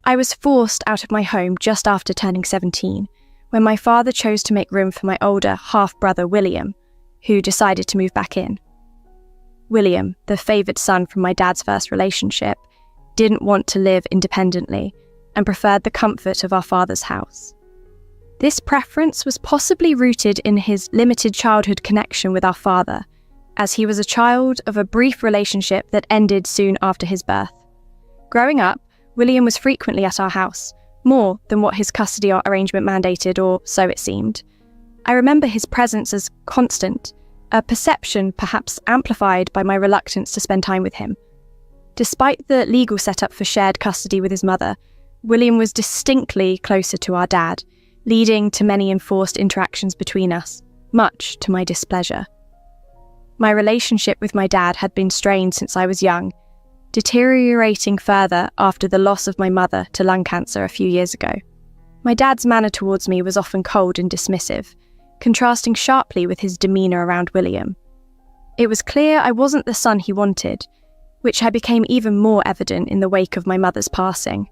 I was forced out of my home just after turning 17, when my father chose to make room for my older half-brother William, who decided to move back in. William, the favoured son from my dad's first relationship, didn't want to live independently and preferred the comfort of our father's house. This preference was possibly rooted in his limited childhood connection with our father, as he was a child of a brief relationship that ended soon after his birth. Growing up, William was frequently at our house, more than what his custody arrangement mandated, or so it seemed. I remember his presence as constant, a perception perhaps amplified by my reluctance to spend time with him. Despite the legal setup for shared custody with his mother, William was distinctly closer to our dad, leading to many enforced interactions between us, much to my displeasure. My relationship with my dad had been strained since I was young, deteriorating further after the loss of my mother to lung cancer a few years ago. My dad's manner towards me was often cold and dismissive, contrasting sharply with his demeanour around William. It was clear I wasn't the son he wanted, which had become even more evident in the wake of my mother's passing.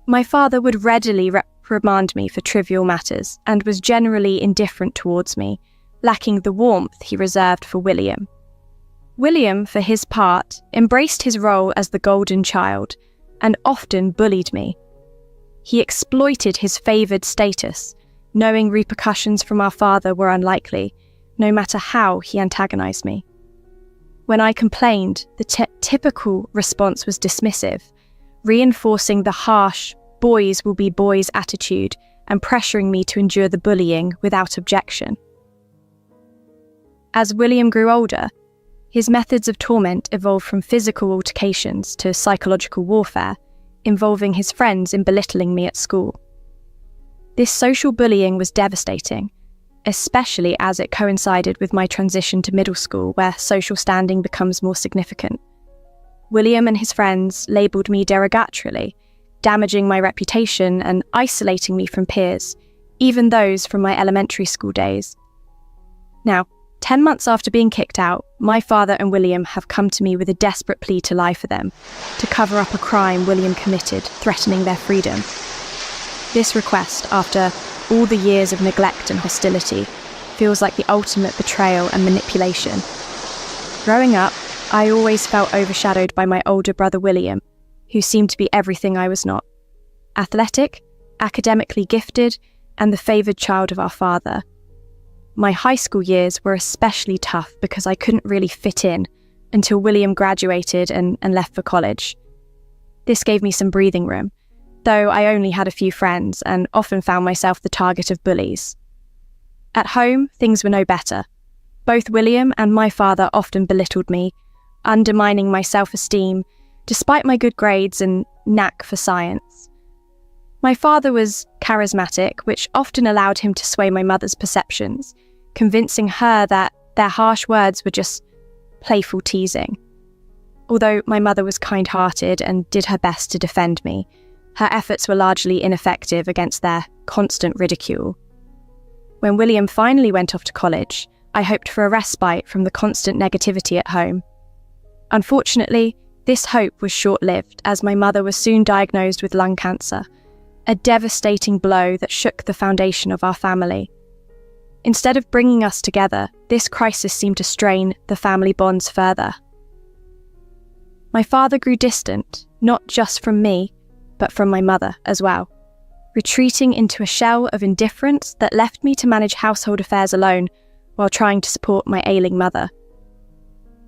My father would readily reprimand me for trivial matters and was generally indifferent towards me, lacking the warmth he reserved for William. William, for his part, embraced his role as the golden child and often bullied me. He exploited his favoured status, knowing repercussions from our father were unlikely, no matter how he antagonised me. When I complained, the typical response was dismissive, reinforcing the harsh boys will be boys attitude and pressuring me to endure the bullying without objection. As William grew older, his methods of torment evolved from physical altercations to psychological warfare, involving his friends in belittling me at school. This social bullying was devastating, especially as it coincided with my transition to middle school, where social standing becomes more significant. William and his friends labelled me derogatorily, damaging my reputation and isolating me from peers, even those from my elementary school days. Now, 10 months after being kicked out, my father and William have come to me with a desperate plea to lie for them, to cover up a crime William committed, threatening their freedom. This request, after all the years of neglect and hostility, feels like the ultimate betrayal and manipulation. Growing up, I always felt overshadowed by my older brother William, who seemed to be everything I was not. Athletic, academically gifted, and the favoured child of our father. My high school years were especially tough because I couldn't really fit in until William graduated and left for college. This gave me some breathing room, though I only had a few friends and often found myself the target of bullies. At home, things were no better. Both William and my father often belittled me, undermining my self-esteem, despite my good grades and knack for science. My father was charismatic, which often allowed him to sway my mother's perceptions, convincing her that their harsh words were just playful teasing. Although my mother was kind-hearted and did her best to defend me, her efforts were largely ineffective against their constant ridicule. When William finally went off to college, I hoped for a respite from the constant negativity at home. Unfortunately, this hope was short-lived as my mother was soon diagnosed with lung cancer, a devastating blow that shook the foundation of our family. Instead of bringing us together, this crisis seemed to strain the family bonds further. My father grew distant, not just from me, but from my mother as well, retreating into a shell of indifference that left me to manage household affairs alone while trying to support my ailing mother.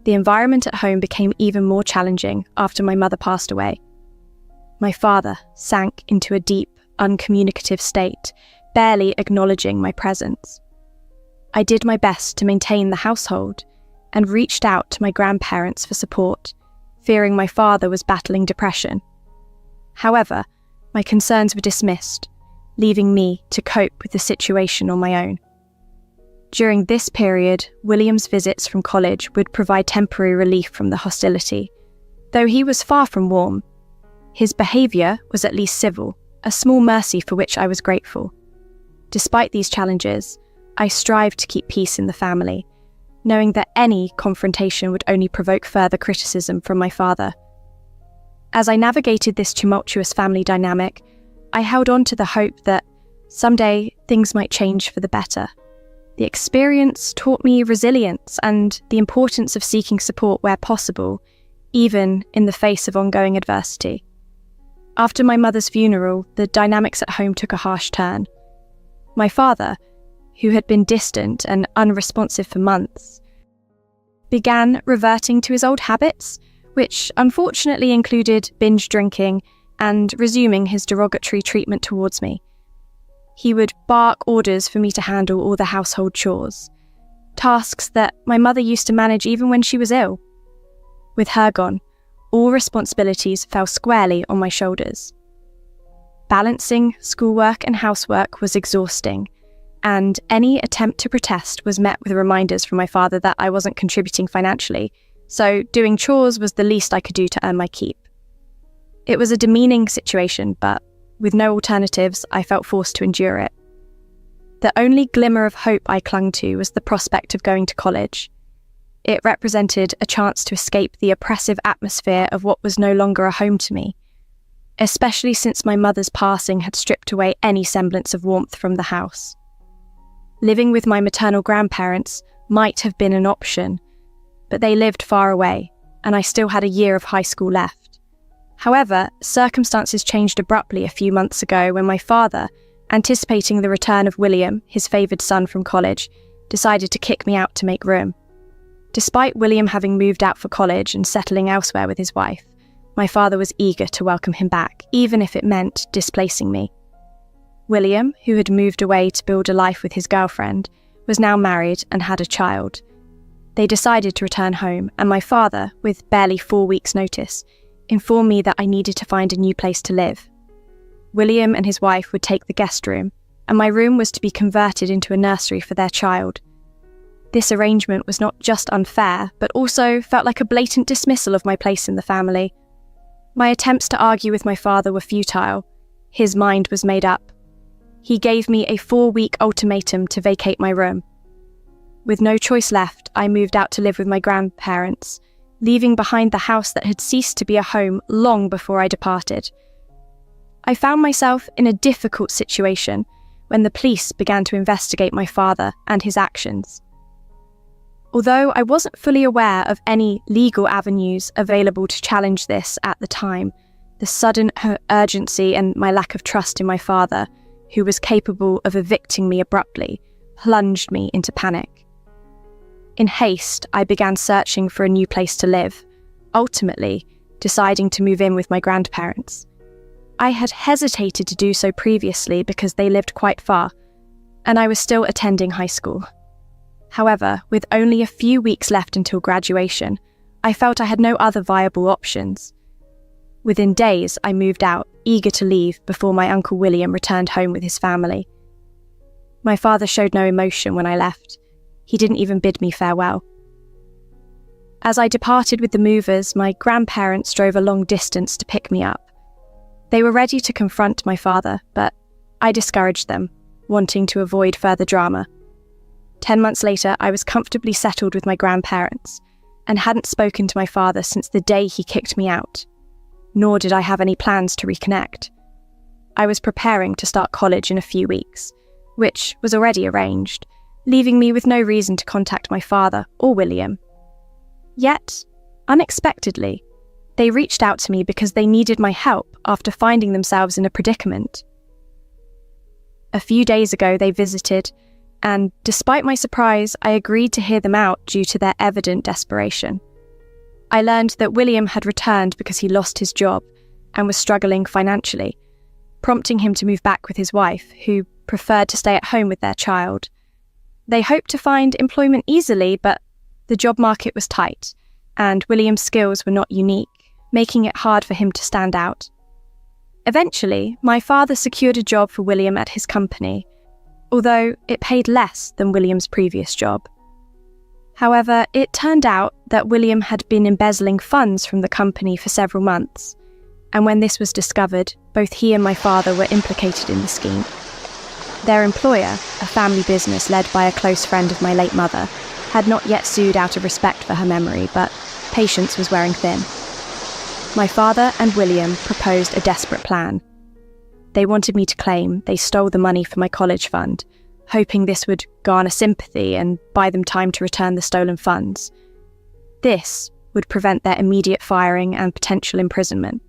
The environment at home became even more challenging after my mother passed away. My father sank into a deep, uncommunicative state, barely acknowledging my presence. I did my best to maintain the household and reached out to my grandparents for support, fearing my father was battling depression. However, my concerns were dismissed, leaving me to cope with the situation on my own. During this period, William's visits from college would provide temporary relief from the hostility. Though he was far from warm, his behaviour was at least civil, a small mercy for which I was grateful. Despite these challenges, I strived to keep peace in the family, knowing that any confrontation would only provoke further criticism from my father. As I navigated this tumultuous family dynamic, I held on to the hope that someday things might change for the better. The experience taught me resilience and the importance of seeking support where possible, even in the face of ongoing adversity. After my mother's funeral, the dynamics at home took a harsh turn. My father, who had been distant and unresponsive for months, began reverting to his old habits, which unfortunately included binge drinking and resuming his derogatory treatment towards me. He would bark orders for me to handle all the household chores, tasks that my mother used to manage even when she was ill. With her gone, all responsibilities fell squarely on my shoulders. Balancing schoolwork and housework was exhausting, and any attempt to protest was met with reminders from my father that I wasn't contributing financially, so doing chores was the least I could do to earn my keep. It was a demeaning situation, but with no alternatives, I felt forced to endure it. The only glimmer of hope I clung to was the prospect of going to college. It represented a chance to escape the oppressive atmosphere of what was no longer a home to me, especially since my mother's passing had stripped away any semblance of warmth from the house. Living with my maternal grandparents might have been an option, but they lived far away, and I still had a year of high school left. However, circumstances changed abruptly a few months ago when my father, anticipating the return of William, his favoured son from college, decided to kick me out to make room. Despite William having moved out for college and settling elsewhere with his wife, my father was eager to welcome him back, even if it meant displacing me. William, who had moved away to build a life with his girlfriend, was now married and had a child. They decided to return home, and my father, with barely 4 weeks' notice, informed me that I needed to find a new place to live. William and his wife would take the guest room, and my room was to be converted into a nursery for their child. This arrangement was not just unfair, but also felt like a blatant dismissal of my place in the family. My attempts to argue with my father were futile. His mind was made up. He gave me a 4-week ultimatum to vacate my room. With no choice left, I moved out to live with my grandparents, leaving behind the house that had ceased to be a home long before I departed. I found myself in a difficult situation when the police began to investigate my father and his actions. Although I wasn't fully aware of any legal avenues available to challenge this at the time, the sudden urgency and my lack of trust in my father, who was capable of evicting me abruptly, plunged me into panic. In haste, I began searching for a new place to live, ultimately deciding to move in with my grandparents. I had hesitated to do so previously because they lived quite far, and I was still attending high school. However, with only a few weeks left until graduation, I felt I had no other viable options. Within days, I moved out, eager to leave before my Uncle William returned home with his family. My father showed no emotion when I left. He didn't even bid me farewell. As I departed with the movers, my grandparents drove a long distance to pick me up. They were ready to confront my father, but I discouraged them, wanting to avoid further drama. 10 months later, I was comfortably settled with my grandparents and hadn't spoken to my father since the day he kicked me out, nor did I have any plans to reconnect. I was preparing to start college in a few weeks, which was already arranged, leaving me with no reason to contact my father or William. Yet, unexpectedly, they reached out to me because they needed my help after finding themselves in a predicament. A few days ago, they visited, and despite my surprise, I agreed to hear them out due to their evident desperation. I learned that William had returned because he lost his job and was struggling financially, prompting him to move back with his wife, who preferred to stay at home with their child. They hoped to find employment easily, but the job market was tight, and William's skills were not unique, making it hard for him to stand out. Eventually, my father secured a job for William at his company, although it paid less than William's previous job. However, it turned out that William had been embezzling funds from the company for several months, and when this was discovered, both he and my father were implicated in the scheme. Their employer, a family business led by a close friend of my late mother, had not yet sued out of respect for her memory, but patience was wearing thin. My father and William proposed a desperate plan. They wanted me to claim they stole the money from my college fund, hoping this would garner sympathy and buy them time to return the stolen funds. This would prevent their immediate firing and potential imprisonment.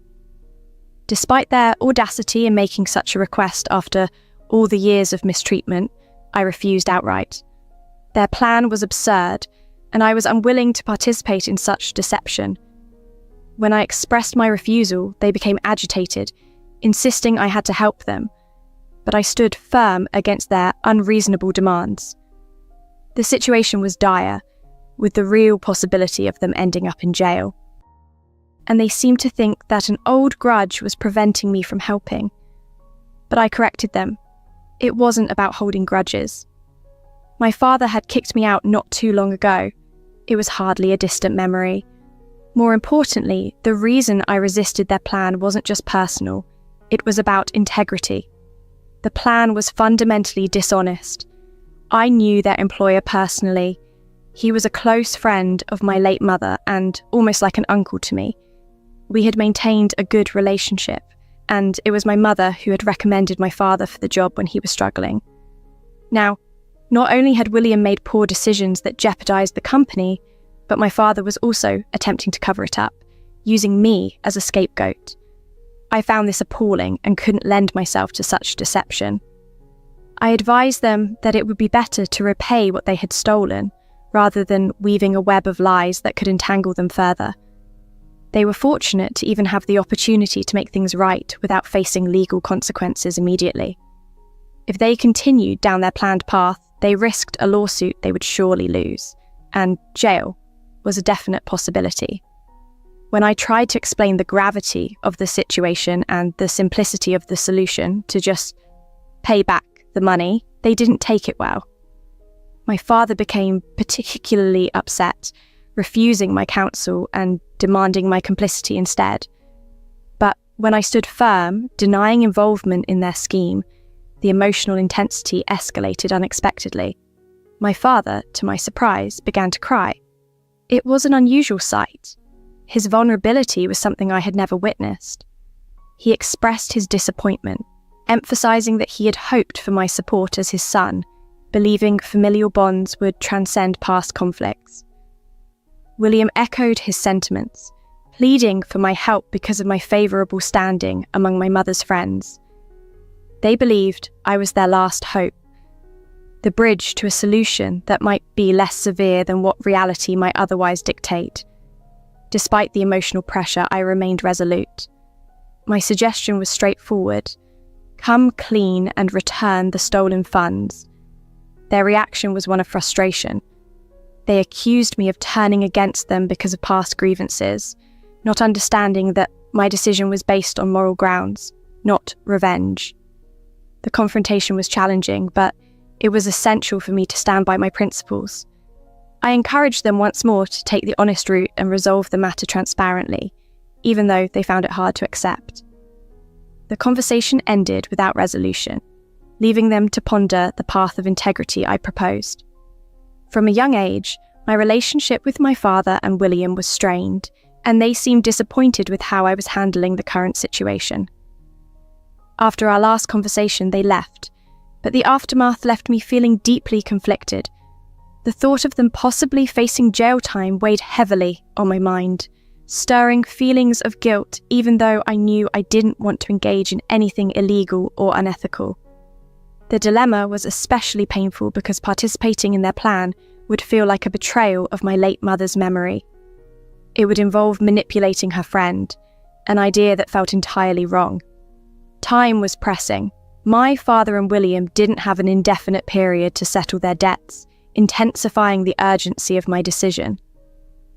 Despite their audacity in making such a request after all the years of mistreatment, I refused outright. Their plan was absurd, and I was unwilling to participate in such deception. When I expressed my refusal, they became agitated, insisting I had to help them, but I stood firm against their unreasonable demands. The situation was dire, with the real possibility of them ending up in jail. And they seemed to think that an old grudge was preventing me from helping. But I corrected them. It wasn't about holding grudges. My father had kicked me out not too long ago. It was hardly a distant memory. More importantly, the reason I resisted their plan wasn't just personal. It was about integrity. The plan was fundamentally dishonest. I knew their employer personally. He was a close friend of my late mother and almost like an uncle to me. We had maintained a good relationship, and it was my mother who had recommended my father for the job when he was struggling. Now, not only had William made poor decisions that jeopardized the company, but my father was also attempting to cover it up, using me as a scapegoat. I found this appalling and couldn't lend myself to such deception. I advised them that it would be better to repay what they had stolen, rather than weaving a web of lies that could entangle them further. They were fortunate to even have the opportunity to make things right without facing legal consequences immediately. If they continued down their planned path, they risked a lawsuit they would surely lose, and jail was a definite possibility. When I tried to explain the gravity of the situation and the simplicity of the solution to just pay back the money, they didn't take it well. My father became particularly upset, refusing my counsel and demanding my complicity instead. But when I stood firm, denying involvement in their scheme, the emotional intensity escalated unexpectedly. My father, to my surprise, began to cry. It was an unusual sight. His vulnerability was something I had never witnessed. He expressed his disappointment, emphasizing that he had hoped for my support as his son, believing familial bonds would transcend past conflicts. William echoed his sentiments, pleading for my help because of my favourable standing among my mother's friends. They believed I was their last hope, the bridge to a solution that might be less severe than what reality might otherwise dictate. Despite the emotional pressure, I remained resolute. My suggestion was straightforward: come clean and return the stolen funds. Their reaction was one of frustration. They accused me of turning against them because of past grievances, not understanding that my decision was based on moral grounds, not revenge. The confrontation was challenging, but it was essential for me to stand by my principles. I encouraged them once more to take the honest route and resolve the matter transparently, even though they found it hard to accept. The conversation ended without resolution, leaving them to ponder the path of integrity I proposed. From a young age, my relationship with my father and William was strained, and they seemed disappointed with how I was handling the current situation. After our last conversation, they left, but the aftermath left me feeling deeply conflicted. The thought of them possibly facing jail time weighed heavily on my mind, stirring feelings of guilt even though I knew I didn't want to engage in anything illegal or unethical. The dilemma was especially painful because participating in their plan would feel like a betrayal of my late mother's memory. It would involve manipulating her friend, an idea that felt entirely wrong. Time was pressing. My father and William didn't have an indefinite period to settle their debts, intensifying the urgency of my decision.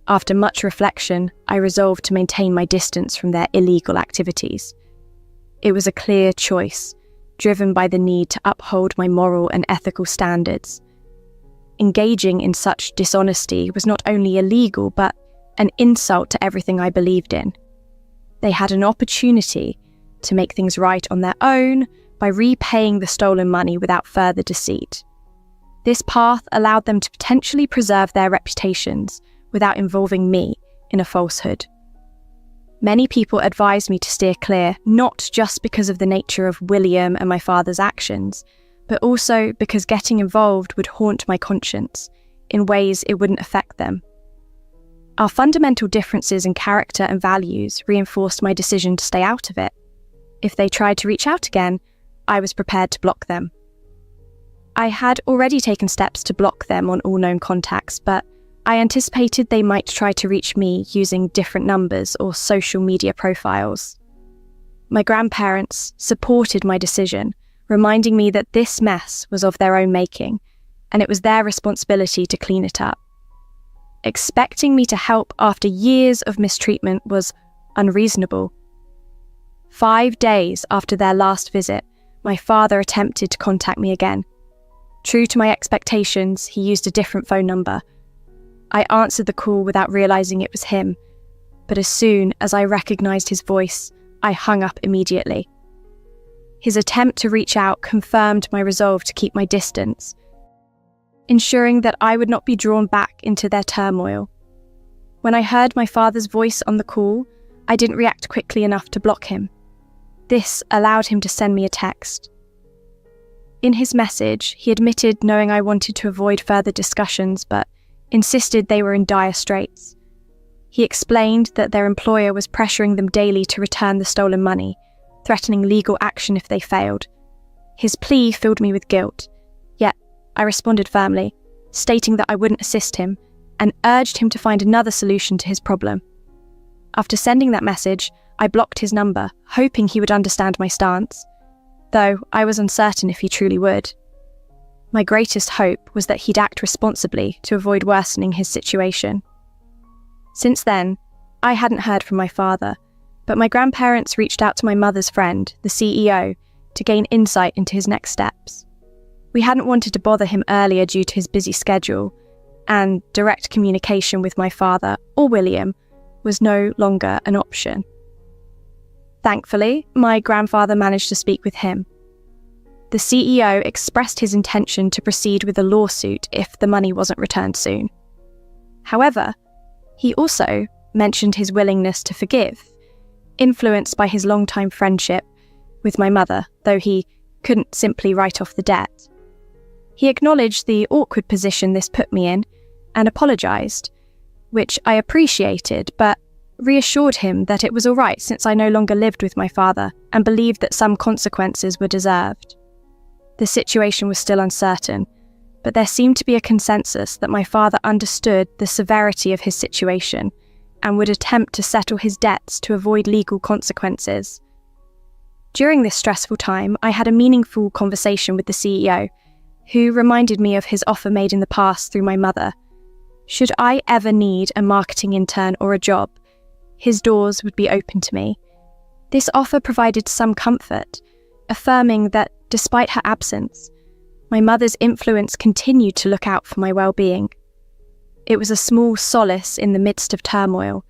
After much reflection, I resolved to maintain my distance from their illegal activities. It was a clear choice, driven by the need to uphold my moral and ethical standards. Engaging in such dishonesty was not only illegal, but an insult to everything I believed in. They had an opportunity to make things right on their own by repaying the stolen money without further deceit. This path allowed them to potentially preserve their reputations without involving me in a falsehood. Many people advised me to steer clear, not just because of the nature of William and my father's actions, but also because getting involved would haunt my conscience in ways it wouldn't affect them. Our fundamental differences in character and values reinforced my decision to stay out of it. If they tried to reach out again, I was prepared to block them. I had already taken steps to block them on all known contacts, but I anticipated they might try to reach me using different numbers or social media profiles. My grandparents supported my decision, reminding me that this mess was of their own making, and it was their responsibility to clean it up. Expecting me to help after years of mistreatment was unreasonable. 5 days after their last visit, my father attempted to contact me again. True to my expectations, he used a different phone number. I answered the call without realizing it was him, but as soon as I recognized his voice, I hung up immediately. His attempt to reach out confirmed my resolve to keep my distance, ensuring that I would not be drawn back into their turmoil. When I heard my father's voice on the call, I didn't react quickly enough to block him. This allowed him to send me a text. In his message, he admitted knowing I wanted to avoid further discussions, but insisted they were in dire straits. He explained that their employer was pressuring them daily to return the stolen money, threatening legal action if they failed. His plea filled me with guilt, yet I responded firmly, stating that I wouldn't assist him, and urged him to find another solution to his problem. After sending that message, I blocked his number, hoping he would understand my stance, though I was uncertain if he truly would. My greatest hope was that he'd act responsibly to avoid worsening his situation. Since then, I hadn't heard from my father, but my grandparents reached out to my mother's friend, the CEO, to gain insight into his next steps. We hadn't wanted to bother him earlier due to his busy schedule, and direct communication with my father or William was no longer an option. Thankfully, my grandfather managed to speak with him. The CEO expressed his intention to proceed with a lawsuit if the money wasn't returned soon. However, he also mentioned his willingness to forgive, influenced by his long-time friendship with my mother, though he couldn't simply write off the debt. He acknowledged the awkward position this put me in and apologised, which I appreciated, but reassured him that it was all right since I no longer lived with my father and believed that some consequences were deserved. The situation was still uncertain, but there seemed to be a consensus that my father understood the severity of his situation and would attempt to settle his debts to avoid legal consequences. During this stressful time, I had a meaningful conversation with the CEO, who reminded me of his offer made in the past through my mother. Should I ever need a marketing intern or a job, his doors would be open to me. This offer provided some comfort, affirming that despite her absence, my mother's influence continued to look out for my well-being. It was a small solace in the midst of turmoil,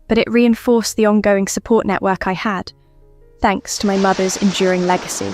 but it reinforced the ongoing support network I had, thanks to my mother's enduring legacy.